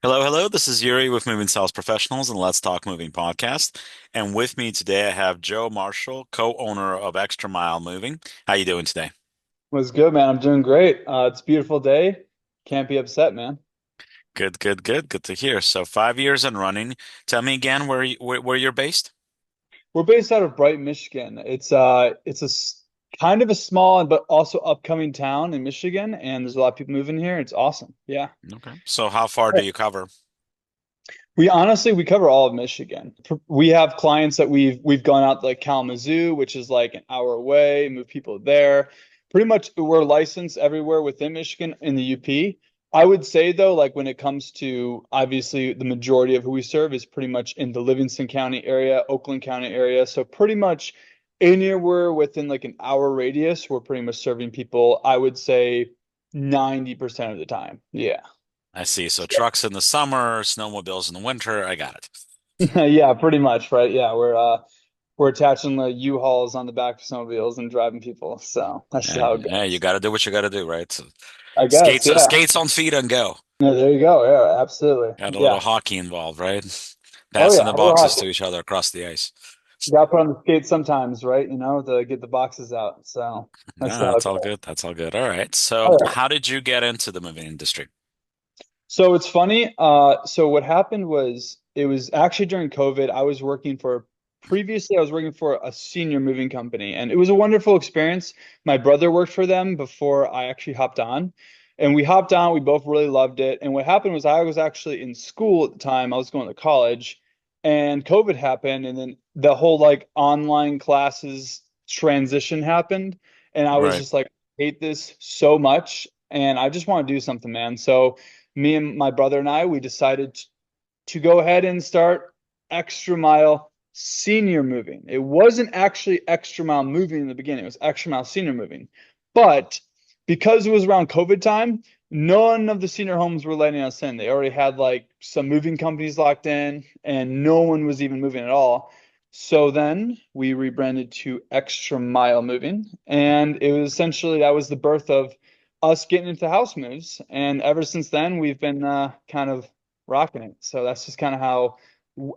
Hello, hello. This is Yuri with Moving Sales Professionals and Let's Talk Moving podcast. And with me today, I have Joe Marshall, co-owner of Extra Mile Moving. How you doing today? Was good, man. I'm doing great. It's a beautiful day. Can't be upset, man. Good, good, good. Good to hear. So 5 years and running. Tell me again where you're based? We're based out of Brighton, Michigan. It's kind of a small but also upcoming town in Michigan, and there's a lot of people moving here. It's awesome. Yeah. Okay. So how far do you cover? We cover all of Michigan. We have clients that we've gone out to like Kalamazoo, which is like an hour away, move people there. Pretty much we're licensed everywhere within Michigan in the UP. I would say though, like when it comes to obviously the majority of who we serve is pretty much in the Livingston County area, Oakland County area. So pretty much anywhere within like an hour radius, we're pretty much serving people, I would say 90% of the time. Yeah. I see. So trucks in the summer, snowmobiles in the winter. I got it. Yeah, pretty much, right? Yeah, we're attaching the U-Hauls on the back of snowmobiles and driving people. So that's just Yeah, how it yeah, you goes. got to do what you got to do, right? So I guess, skates, yeah. skates on feet and go. Yeah, there you go. Yeah, absolutely. Got a little Yeah. hockey involved, right? Oh Passing yeah, the a little boxes to hockey. each other across the ice. You got to put on the skates sometimes, right? To get the boxes out. So that's No, how it that's all goes. good. That's all good. All right. So, Oh yeah. how did you get into the movie industry? So it's funny. So what happened was it was actually during COVID. I was working for a senior moving company, and it was a wonderful experience. My brother worked for them before I actually hopped on. And we hopped on, we both really loved it. And what happened was I was actually in school at the time. I was going to college, and COVID happened, and then the whole like online classes transition happened. And I was Right. just like, I hate this so much, and I just want to do something, man. So me and my brother and I, we decided to go ahead and start Extra Mile Senior Moving. It wasn't actually Extra Mile Moving in the beginning, it was Extra Mile Senior Moving. But because it was around COVID time, none of the senior homes were letting us in. They already had like some moving companies locked in, and no one was even moving at all. So then we rebranded to Extra Mile Moving, and it was essentially that was the birth of us getting into house moves. And ever since then, we've been kind of rocking it. So that's just kind of how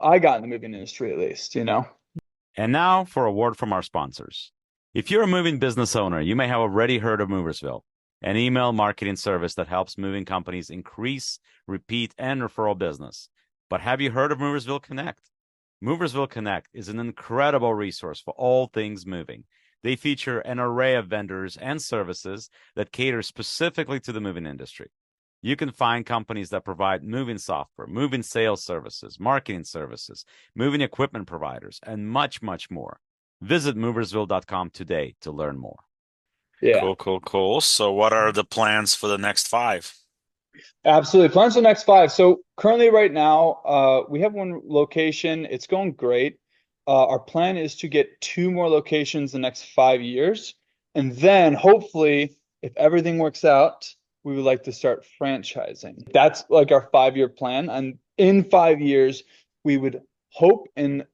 I got in the moving industry, at least. And now for a word from our sponsors. If you're a moving business owner, you may have already heard of Moversville, an email marketing service that helps moving companies increase, repeat, and referral business. But have you heard of Moversville Connect? Moversville Connect is an incredible resource for all things moving. They feature an array of vendors and services that cater specifically to the moving industry. You can find companies that provide moving software, moving sales services, marketing services, moving equipment providers, and much, much more. Visit moversville.com today to learn more. Yeah, Cool, cool, cool. So, what are the plans for the next five? absolutely. Plans for the next five. So currently, right now, we have one location. It's going great. Our plan is to get two more locations the next 5 years, and then hopefully, if everything works out, we would like to start franchising. That's like our 5 year plan, and in 5 years, we would hope and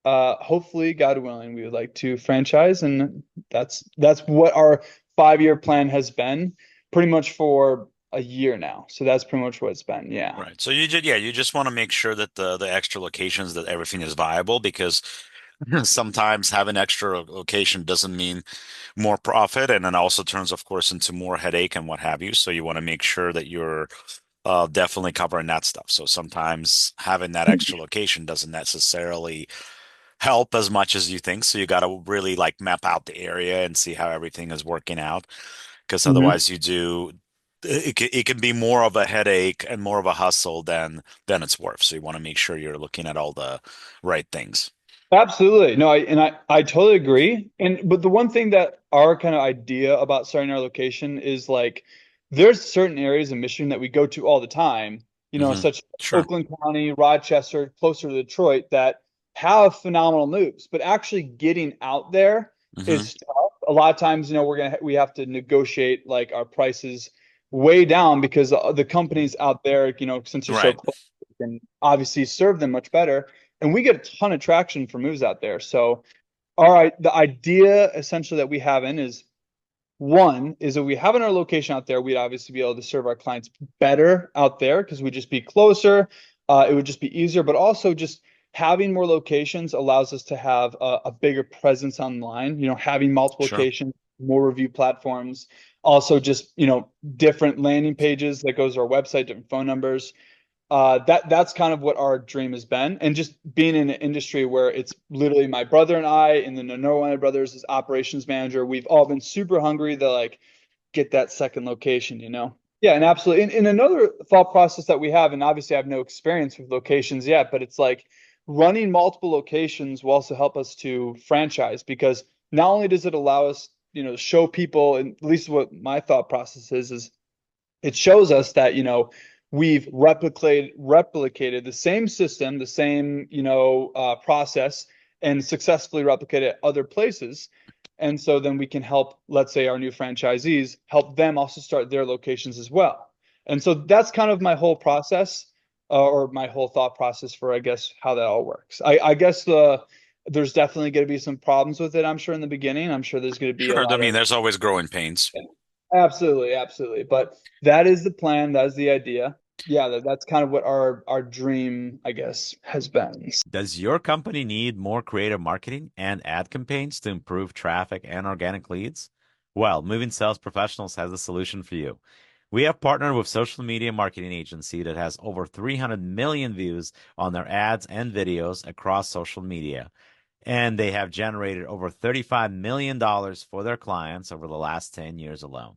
hopefully, God willing, we would like to franchise, and that's what our 5 year plan has been pretty much for a year now. So that's pretty much what it's been. Yeah. Right. So you just want to make sure that the extra locations that everything is viable because sometimes having extra location doesn't mean more profit, and then also turns, of course, into more headache and what have you. So you want to make sure that you're definitely covering that stuff. So sometimes having that extra location doesn't necessarily help as much as you think. So you got to really like map out the area and see how everything is working out. Because Mhm. otherwise it can be more of a headache and more of a hustle than it's worth. So you want to make sure you're looking at all the right things. Absolutely. No, I totally agree. But the one thing that our kind of idea about starting our location is like there's certain areas in Michigan that we go to all the time, Hmm. such as Sure. Oakland County, Rochester, closer to Detroit, that have phenomenal moves. But actually getting out there Hmm. is tough. A lot of times, we have to negotiate like our prices way down because the companies out there, since they're so Right. close, can obviously serve them much better, and we get a ton of traction for moves out there. So, all right, the idea essentially that we have in is One is if we have our location out there, we'd obviously be able to serve our clients better out there because we'd just be closer. It would just be easier, but also just having more locations allows us to have a bigger presence online, having multiple Sure. locations, more review platforms, also just, different landing pages that goes to our website, different phone numbers. That's kind of what our dream has been, and just being in an industry where it's literally my brother and I, and then another one of my brothers is operations manager. We've all been super hungry to like get that second location. Yeah, and absolutely. And another thought process that we have, and obviously I have no experience with locations yet, but it's like running multiple locations will also help us to franchise, because not only does it allow us, to show people, and at least what my thought process is it shows us that we've replicated the same system, the same process, and successfully replicated at other places. And so then we can help, let's say, our new franchisees, help them also start their locations as well. And so that's kind of my whole process, or my whole thought process for, I guess, how that all works. I guess there's definitely going to be some problems with it, I'm sure, in the beginning. I'm sure there's going to be a Sure. I lot mean, of. there's always growing pains. Absolutely, absolutely. But that is the plan. That is the idea. Yeah, that's kind of what our dream, I guess, has been. Does your company need more creative marketing and ad campaigns to improve traffic and organic leads? Well, Moving Sales Professionals has a solution for you. We have partnered with social media marketing agency that has over 300 million views on their ads and videos across social media, and they have generated over $35 million for their clients over the last 10 years alone.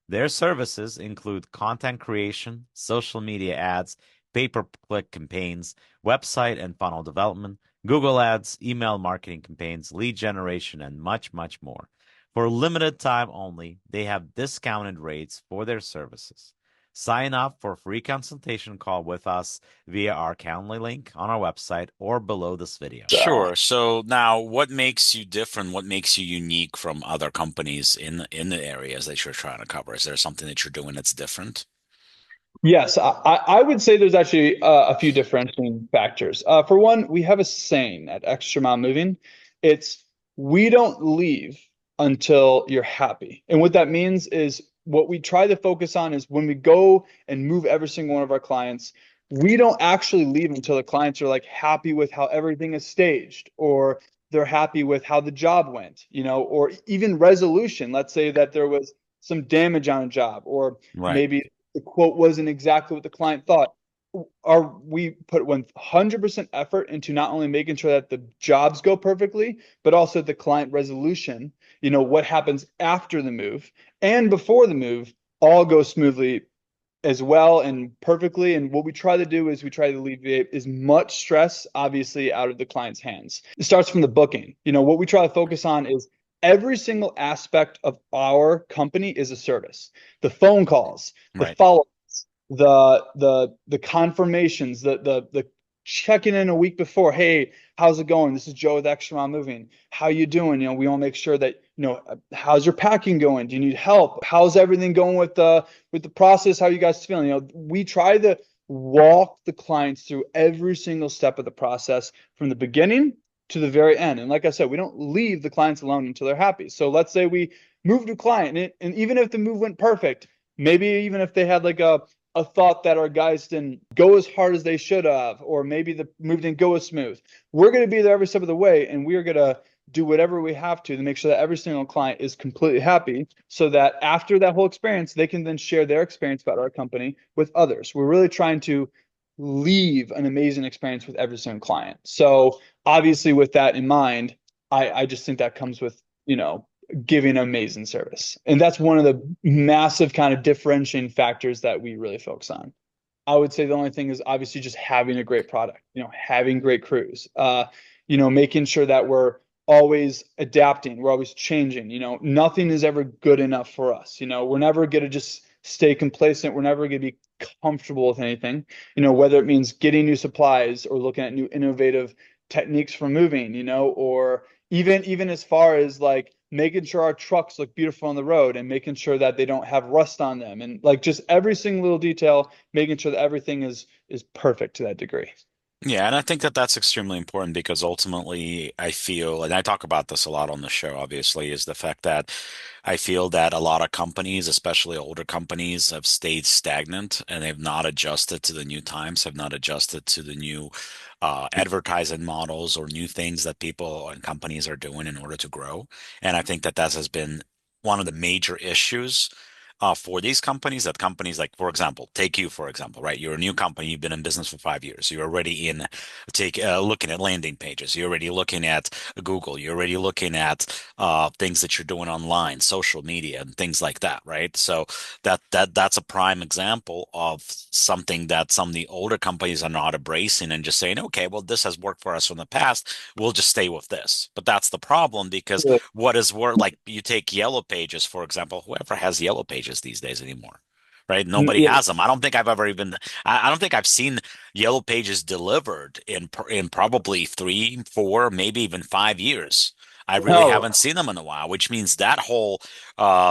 Their services include content creation, social media ads, pay-per-click campaigns, website and funnel development, Google Ads, email marketing campaigns, lead generation, and much, much more. For limited time only, they have discounted rates for their services. Sign up for a free consultation call with us via our Calendly link on our website or below this video. Sure. So now what makes you different? What makes you unique from other companies in the areas that you're trying to cover? Is there something that you're doing that's different? Yes, I would say there's actually a few differentiating factors. For one, we have a saying at Extra Mile Moving. It's we don't leave until you're happy. And what that means is what we try to focus on is when we go and move every single one of our clients, we don't actually leave until the clients are like happy with how everything is staged, or they're happy with how the job went, or even resolution. Let's say that there was some damage on a job, or Right. maybe the quote wasn't exactly what the client thought. We put 100% effort into not only making sure that the jobs go perfectly, but also the client resolution, what happens after the move and before the move, all goes smoothly as well and perfectly. And what we try to do is we try to alleviate as much stress, obviously, out of the client's hands. It starts from the booking. What we try to focus on is every single aspect of our company is a service. The phone calls, the Right. follow-ups, the confirmations, the checking in a week before. Hey, how's it going? This is Joe with Extra Mile Moving. How you doing? We want to make sure that how's your packing going? Do you need help? How's everything going with the process? How are you guys feeling? We try to walk the clients through every single step of the process from the beginning to the very end. And like I said, we don't leave the clients alone until they're happy. So let's say we moved a client, and even if the move went perfect, maybe even if they had like a thought that our guys didn't go as hard as they should have, or maybe the move didn't go as smooth, we're going to be there every step of the way, and we're going to do whatever we have to make sure that every single client is completely happy, so that after that whole experience, they can then share their experience about our company with others. We're really trying to leave an amazing experience with every single client. So obviously, with that in mind, I just think that comes with, giving amazing service. And that's one of the massive kind of differentiating factors that we really focus on. I would say the only thing is obviously just having a great product, having great crews, making sure that we're always adapting, we're always changing, nothing is ever good enough for us. We're never going to just stay complacent. We're never going to be comfortable with anything, whether it means getting new supplies or looking at new innovative techniques for moving, or even as far as like making sure our trucks look beautiful on the road and making sure that they don't have rust on them, and like just every single little detail, making sure that everything is perfect to that degree. Yeah, and I think that that's extremely important because ultimately I feel, and I talk about this a lot on the show, obviously, is the fact that I feel that a lot of companies, especially older companies, have stayed stagnant and they've not adjusted to the new times, have not adjusted to the new advertising models or new things that people and companies are doing in order to grow. And I think that that has been one of the major issues for these companies, that companies like, for example, take you, for example, right? You're a new company, you've been in business for 5 years. You're already in looking at landing pages. You're already looking at Google. You're already looking at things that you're doing online, social media, and things like that, right? So that's a prime example of something that some of the older companies are not embracing and just saying, okay, well, this has worked for us from the past. We'll just stay with this. But that's the problem because Yeah. what is work like you take Yellow Pages, for example, whoever has Yellow Pages these days anymore? Right? Nobody Yeah. has them. I don't think I've ever even, I don't think I've seen Yellow Pages delivered in probably 3, 4, maybe even 5 years. I really No. haven't seen them in a while, which means that whole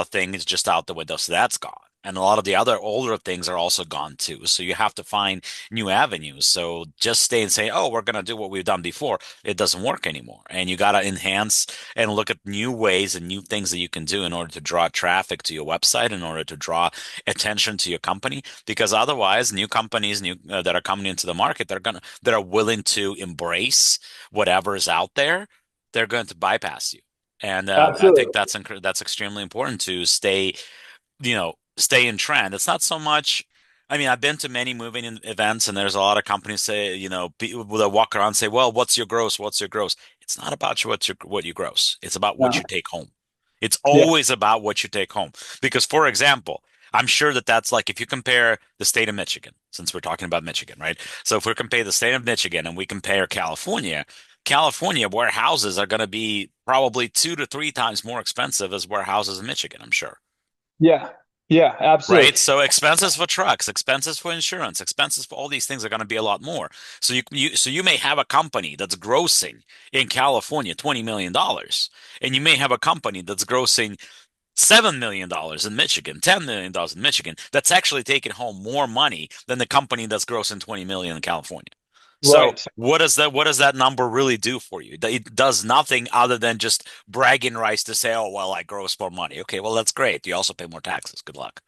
thing is just out the window. So that's gone. And a lot of the other older things are also gone too. So you have to find new avenues. So just stay and say, oh, we're going to do what we've done before. It doesn't work anymore. And you got to enhance and look at new ways and new things that you can do in order to draw traffic to your website, in order to draw attention to your company. Because otherwise, new companies, new that are coming into the market, that are willing to embrace whatever is out there, they're going to bypass you. And I think Absolutely. that's extremely important to stay, stay in trend. It's not so much. I mean, I've been to many moving events, and there's a lot of companies say, people that walk around and say, "Well, what's your gross? What's your gross?" It's not about what you gross. It's about what No. you take home. It's Yeah. always about what you take home. Because, for example, I'm sure that that's like if you compare the state of Michigan, since we're talking about Michigan, right? So if we compare the state of Michigan and we compare California, California warehouses are going to be probably 2 to 3 times more expensive as warehouses in Michigan, I'm sure. Yeah. Yeah. Right. Absolutely. So expenses for trucks, expenses for insurance, expenses for all these things are going to be a lot more. So you may have a company that's grossing in California $20 million, and you may have a company that's grossing $7 million in Michigan, $10 million in Michigan, that's actually taking home more money than the company that's grossing 20 million in California. So Right. what does that number really do for you? It does nothing other than just bragging rights to say, oh, well, I gross more money. Okay, well, that's great. You also pay more taxes. Good luck.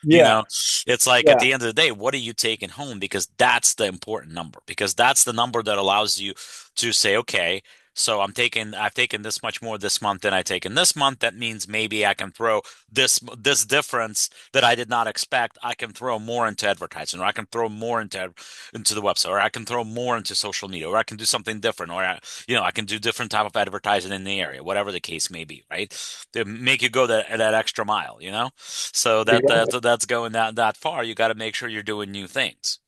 You Yeah. know, it's like at Yeah. the end of the day, what are you taking home? Because that's the important number, because that's the number that allows you to say, okay, so I've taken this much more this month than I taken this month. That means maybe I can throw this difference that I did not expect. I can throw more into advertising, or I can throw more into the website, or I can throw more into social media, or I can do something different, or I can do different type of advertising in the area, whatever the case may be, right? To make you go that extra mile, you know? So that's going that far. You got to make sure you're doing new things.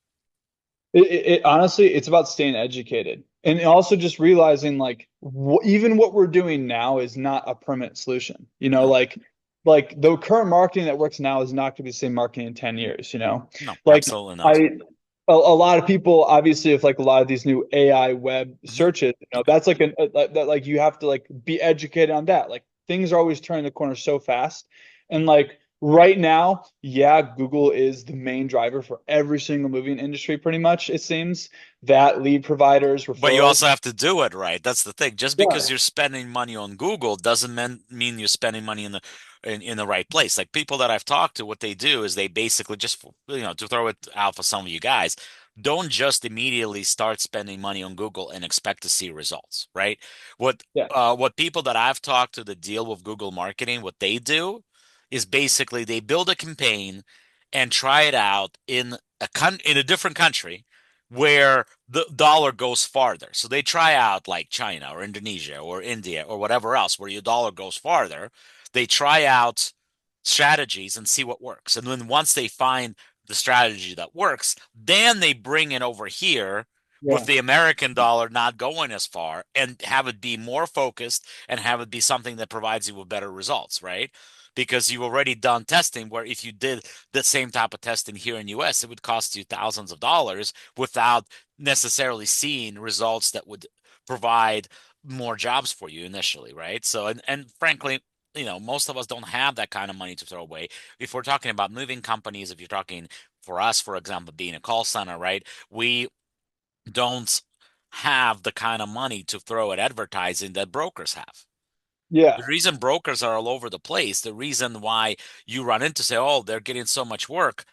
Honestly, it's about staying educated and also just realizing like even what we're doing now is not a permanent solution. No, Like the current marketing that works now is not going to be the same marketing in 10 years, you know? no, Like absolutely not. I a lot of people obviously if like a lot of these new AI web Mhm. searches, that's like that like you have to like be educated on that. Like things are always turning the corner so fast. And like right now, yeah, Google is the main driver for every single moving industry, pretty much, it seems. That lead providers, But you referrals. also have to do it right. That's the thing. Just because Yeah. you're spending money on Google doesn't mean you're spending money in the right place. Like people that I've talked to, what they do is they basically just, to throw it out for some of you guys, don't just immediately start spending money on Google and expect to see results, right? What Yeah. what people that I've talked to that deal with Google marketing, what they do is basically they build a campaign and try it out in a different country where the dollar goes farther. So they try out like China or Indonesia or India or whatever else where your dollar goes farther. They try out strategies and see what works. And then once they find the strategy that works, then they bring it over here with Yeah. the American dollar not going as far and have it be more focused and have it be something that provides you with better results, right? Because you've already done testing where if you did the same type of testing here in US, it would cost you thousands of dollars without necessarily seeing results that would provide more jobs for you initially, right? So, and frankly, most of us don't have that kind of money to throw away. If we're talking about moving companies, if you're talking for us, for example, being a call center, right? We don't have the kind of money to throw at advertising that brokers have. Yeah. The reason brokers are all over the place, the reason why you run into say, oh, they're getting so much work.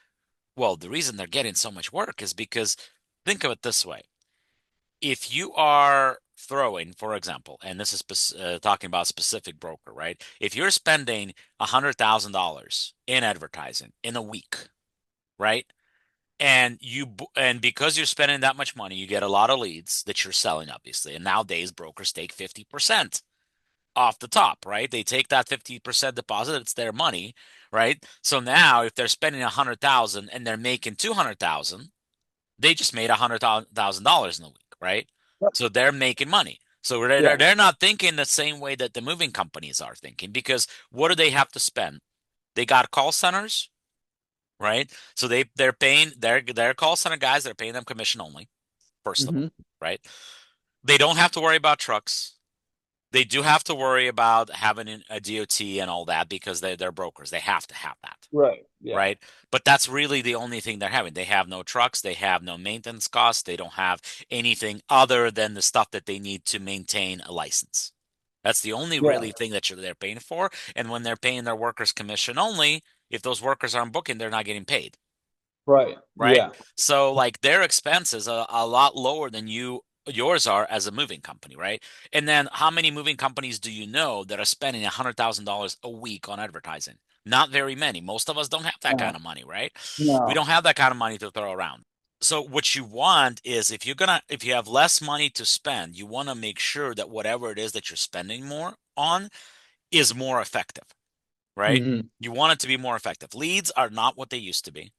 Well, the reason they're getting so much work is because think of it this way. If you are throwing, for example, and this is talking about a specific broker, right? If you're spending $100,000 in advertising in a week, right? And because you're spending that much money, you get a lot of leads that you're selling, obviously. And nowadays, brokers take 50% off the top, right? They take that 50% deposit, it's their money, right? So now if they're spending 100,000 and they're making 200,000, they just made $100,000 in a week, right? So they're making money. So Yeah. they're not thinking the same way that the moving companies are thinking because what do they have to spend? They got call centers, right? So they're paying their call center guys, they're paying them commission only, first of all, Hmm. right? They don't have to worry about trucks. They do have to worry about having a DOT and all that because they're brokers. They have to have that, Right. Yeah. right? But that's really the only thing they're having. They have no trucks, they have no maintenance costs, they don't have anything other than the stuff that they need to maintain a license. That's the only Yeah. really thing that they're paying for. And when they're paying their workers commission only, if those workers aren't booking, they're not getting paid, Right. right? Yeah. So like their expenses are a lot lower than yours are as a moving company, right? And then how many moving companies do you know that are spending $100,000 a week on advertising? Not very many. Most of us don't have that kind No. of money, right? We No. don't have that kind of money to throw around. So what you want is if you have less money to spend, you want to make sure that whatever it is that you're spending more on is more effective, right? Hmm. You want it to be more effective. Leads are not what they used to be.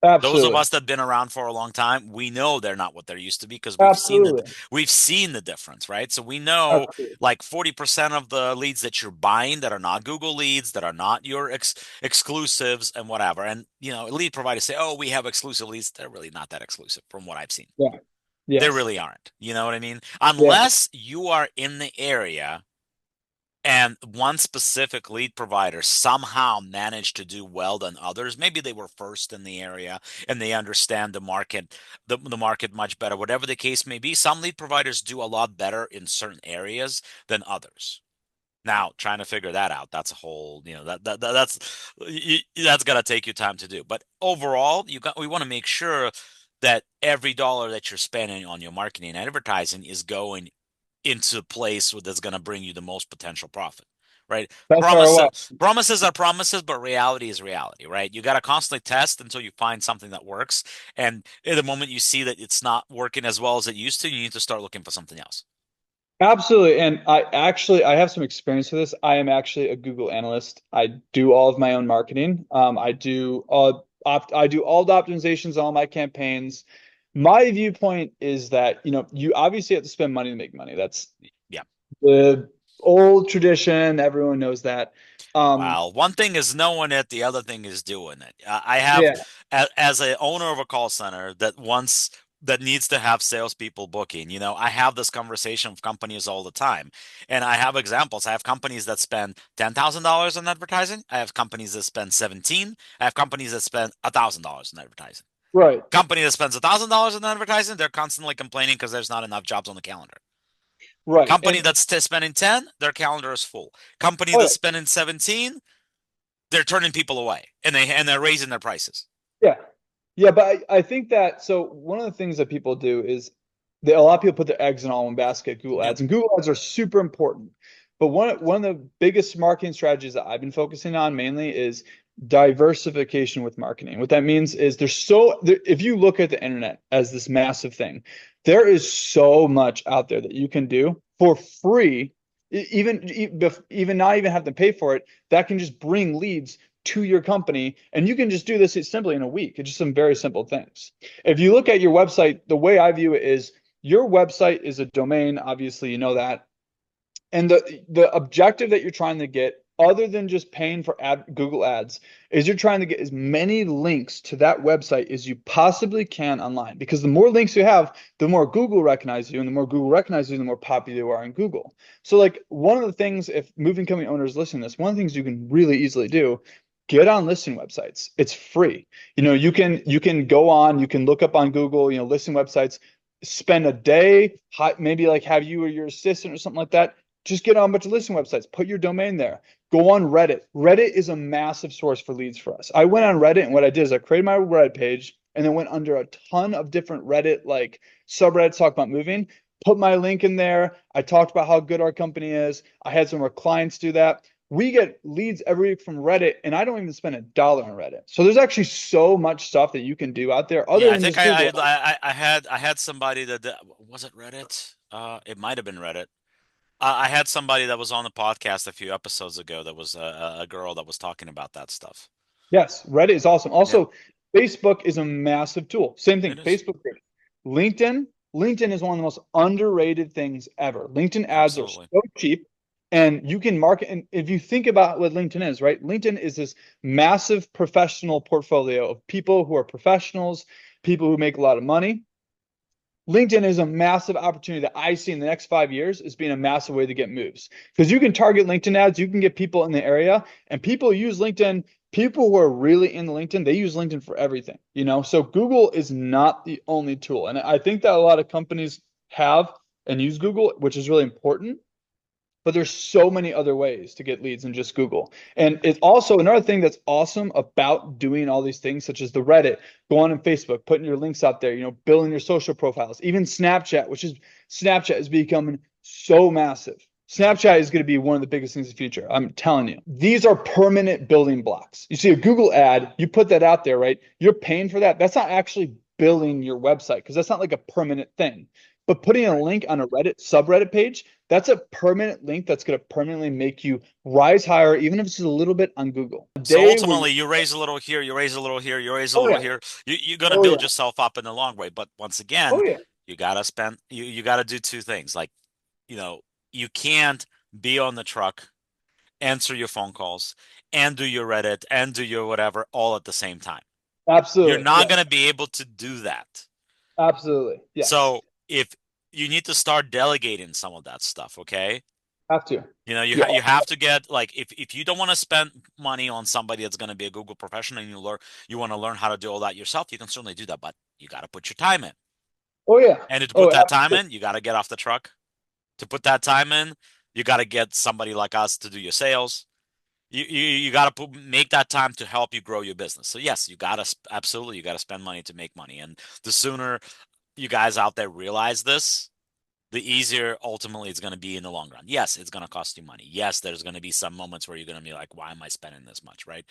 Those of Absolutely. us that have been around for a long time, we know they're not what they're used to be because Absolutely. we've seen the difference, right? So we know Absolutely. like 40% of the leads that you're buying that are not Google leads, that are not your exclusives and whatever. And lead providers say, "Oh, we have exclusive leads." They're really not that exclusive from what I've seen. Yeah. They Yes. really aren't. You know what I mean? Yeah. Unless you are in the area and one specific lead provider somehow managed to do well than others. Maybe they were first in the area and they understand the market much better. Whatever the case may be, some lead providers do a lot better in certain areas than others. Now, trying to figure that out, that's a whole, that's gonna take you time to do. But overall, we want to make sure that every dollar that you're spending on your marketing and advertising is going into a place that's going to bring you the most potential profit, right? Best ROI. Promises are promises, but reality is reality, right? You got to constantly test until you find something that works. And at the moment you see that it's not working as well as it used to, you need to start looking for something else. Absolutely. And I have some experience with this. I am actually a Google analyst. I do all of my own marketing. I do all the optimizations on all my campaigns. My viewpoint is that, you obviously have to spend money to make money. That's Yeah. the old tradition. Everyone knows that. Um, Well, one thing is knowing it, the other thing is doing it. I have, yeah, as a owner of a call center that needs to have salespeople booking. I have this conversation with companies all the time, and I have examples. I have companies that spend $10,000 on advertising. I have companies that spend 17. I have companies that spend $1,000 on advertising. right, Company that spends $1,000 on advertising, they're constantly complaining because there's not enough jobs on the calendar. right. Company that's spending 10, their calendar is full. Company Oh, that's yeah, spending 17, they're turning people away and they're raising their prices. yeah. Yeah, but I think that so one of the things that people do is a lot of people put their eggs in all one basket, Google Yep. Ads, and Google Ads are super important. But one of the biggest marketing strategies that I've been focusing on mainly is diversification with marketing. What that means is if you look at the internet as this massive thing, there is so much out there that you can do for free, even not even have to pay for it, that can just bring leads to your company. And you can just do this simply in a week. It's just some very simple things. If you look at your website, the way I view it is your website is a domain. Obviously, you know that. And the objective that you're trying to get, other than just paying for Google ads, is you're trying to get as many links to that website as you possibly can online. Because the more links you have, the more Google recognizes you, and the more Google recognizes you, the more popular you are in Google. So, like one of the things, if moving company owners listen to this, one of the things you can really easily do, get on listing websites. It's free. You can go on, you can look up on Google, listing websites. spend a day, maybe like have you or your assistant or something like that. Just get on a bunch of listing websites, put your domain there. Go on Reddit. Reddit is a massive source for leads for us. I went on Reddit, and what I did is I created my Reddit page and then went under a ton of different Reddit like subreddits talk about moving, put my link in there. I talked about how good our company is. I had some of our clients do that. We get leads every week from Reddit, and I don't even spend a dollar on Reddit. So there's actually so much stuff that you can do out there other Yeah, I than think just Google. I had somebody was it Reddit? It might have been Reddit. I had somebody that was on the podcast a few episodes ago that was a girl that was talking about that stuff. Yes, Reddit is awesome. Yeah, Also, Facebook is a massive tool. Same thing, it is. Facebook group. LinkedIn, LinkedIn is one of the most underrated things ever. LinkedIn ads are Absolutely. so cheap and you can market. And if you think about what LinkedIn is, right? LinkedIn is this massive professional portfolio of people who are professionals, people who make a lot of money. LinkedIn is a massive opportunity that I see in the next 5 years as being a massive way to get moves because you can target LinkedIn ads, you can get people in the area, and people use LinkedIn. People who are really in LinkedIn, they use LinkedIn for everything, you know? So Google is not the only tool. And I think that a lot of companies have and use Google, which is really important, but there's so many other ways to get leads than just Google. And it's also another thing that's awesome about doing all these things, such as the Reddit, going on Facebook, putting your links out there, you know, building your social profiles, even Snapchat, Snapchat is becoming so massive. Mhm. Snapchat is going to be one of the biggest things in the future. I'm telling you. These are permanent building blocks. You see a Google ad, you put that out there, right? You're paying for that. That's not actually building your website because that's not like a permanent thing. But putting a Right. link on a Reddit subreddit page, that's a permanent link that's going to permanently make you rise higher, even if it's a little bit on Google. A So day where you, ultimately, you raise a little here, you raise a little here, you raise a oh little yeah, here. You're gonna oh build yeah, yourself up in the long way. But once again, oh yeah, you gotta do two things. Like, you know, you can't be on the truck, answer your phone calls, and do your Reddit and do your whatever all at the same time. You're absolutely, not yes, gonna be able to do that. absolutely, yes, So if you need to start delegating some of that stuff, okay? have to, You know, yeah, you have to get like if you don't want to spend money on somebody that's going to be a Google professional and you want to learn how to do all that yourself, you can certainly do that, but you got to put your time in. oh yeah, And to put oh that time absolutely, in, you got to get off the truck. To put that time in, you got to get somebody like us to do your sales. You got to make that time to help you grow your business. So yes, you got to absolutely you got to spend money to make money. And the sooner you guys out there realize this, the easier ultimately it's going to be in the long run. Yes, it's going to cost you money. Yes, there's going to be some moments where you're going to be like, why am I spending this much, right?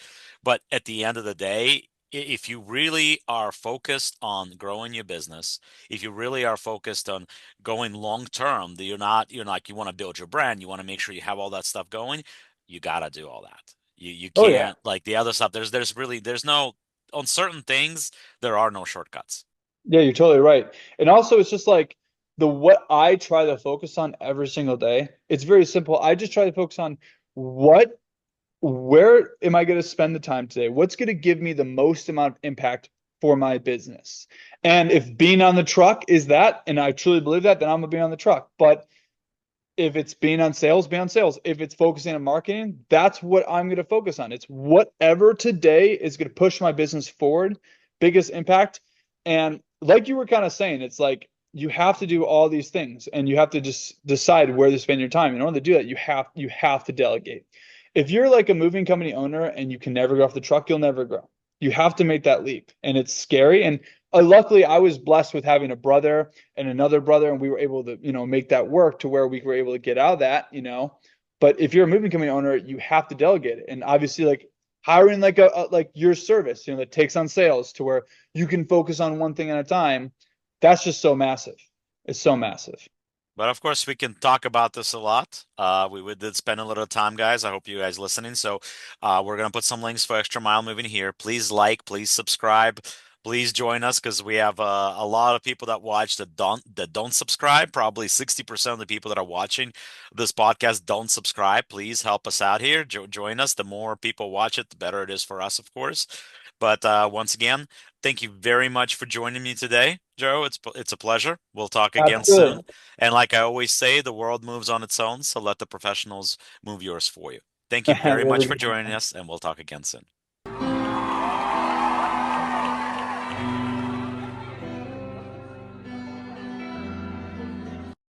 But at the end of the day, if you really are focused on growing your business, if you really are focused on going long term, that you're not like you want to build your brand, you want to make sure you have all that stuff going, you got to do all that. You oh yeah, can't like the other stuff. There's no on certain things there are no shortcuts. yeah, you're totally right. And also, it's just like the what I try to focus on every single day. It's very simple. I just try to focus on what where am I going to spend the time today? What's going to give me the most amount of impact for my business? And if being on the truck is that, and I truly believe that, then I'm going to be on the truck. But if it's being on sales, be on sales. If it's focusing on marketing, that's what I'm going to focus on. It's whatever today is going to push my business forward, biggest impact. And like you were kind of saying, it's like you have to do all these things and you have to just decide where to spend your time. In order to do that, you have to delegate. If you're like a moving company owner and you can never go off the truck, you'll never grow. You have to make that leap. And it's scary. And luckily I was blessed with having a brother and another brother, and we were able to, make that work to where we were able to get out of that. But if you're a moving company owner, you have to delegate it. And obviously, like hiring like like your service, that takes on sales to where you can focus on one thing at a time, that's just so massive. It's so massive. But of course, we can talk about this a lot. We did spend a little time, guys. I hope you guys listening. So, we're gonna put some links for Extra Mile Moving here. Please like, please subscribe, please join us because we have a lot of people that watch that don't subscribe. Probably 60% of the people that are watching this podcast don't subscribe. Please help us out here. Join us. The more people watch it, the better it is for us, of course. But once again, thank you very much for joining me today, Joe. It's a pleasure. We'll talk again Absolutely. soon. And like I always say, the world moves on its own, so let the professionals move yours for you. Thank you very There much we for go. joining us, and we'll talk again soon.